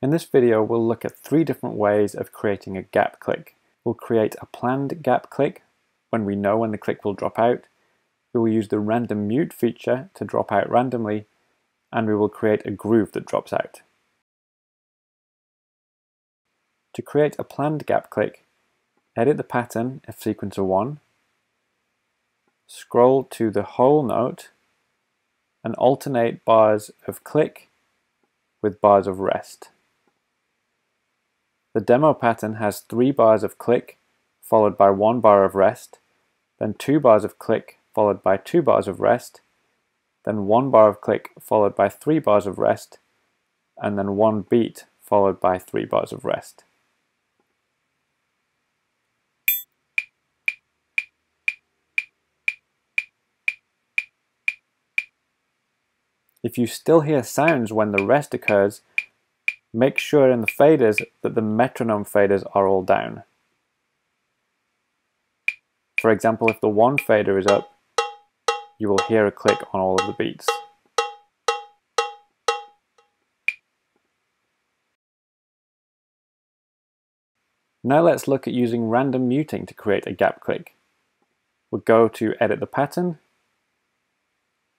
In this video, we'll look at 3 different ways of creating a gap click. We'll create a planned gap click when we know when the click will drop out. We will use the random mute feature to drop out randomly, and we will create a groove that drops out. To create a planned gap click, edit the pattern of sequencer 1, scroll to the whole note, and alternate bars of click with bars of rest. The demo pattern has 3 bars of click followed by 1 bar of rest, then 2 bars of click followed by 2 bars of rest, then 1 bar of click followed by 3 bars of rest, and then 1 beat followed by 3 bars of rest. If you still hear sounds when the rest occurs, make sure in the faders that the metronome faders are all down. For example, if the 1 fader is up, you will hear a click on all of the beats. Now let's look at using random muting to create a gap click. We'll go to Edit the Pattern,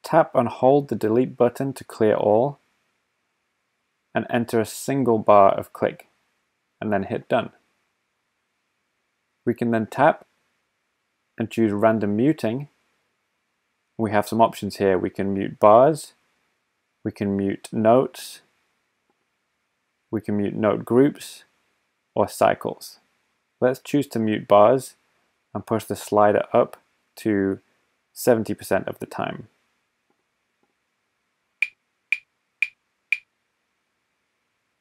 tap and hold the Delete button to clear all, and enter a single bar of click, and then hit Done. We can then tap and choose Random Muting. We have some options here. We can mute bars, we can mute notes, we can mute note groups, or cycles. Let's choose to mute bars and push the slider up to 70% of the time.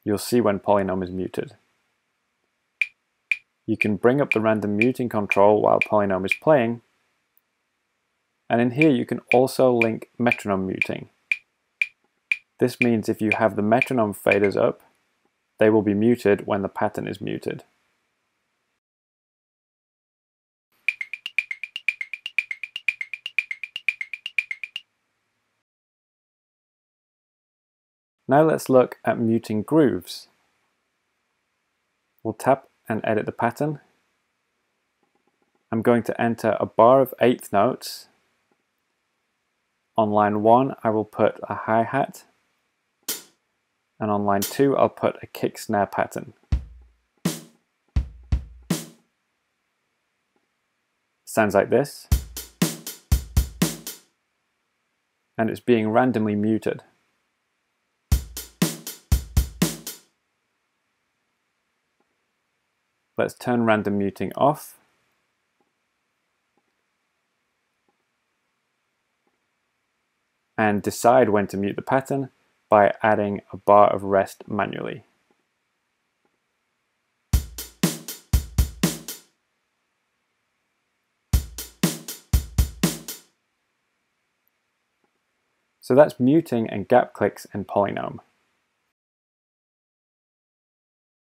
You'll see when polynome is muted. You can bring up the random muting control while polynome is playing, and in here you can also link metronome muting. This means if you have the metronome faders up, they will be muted when the pattern is muted. Now let's look at muting grooves. We'll tap and edit the pattern. I'm going to enter a bar of 8th notes. On line 1 I will put a hi-hat, and on line 2 I'll put a kick snare pattern. Sounds like this, and it's being randomly muted. Let's turn random muting off. And decide when to mute the pattern by adding a bar of rest manually. So that's muting and gap clicks in polynome.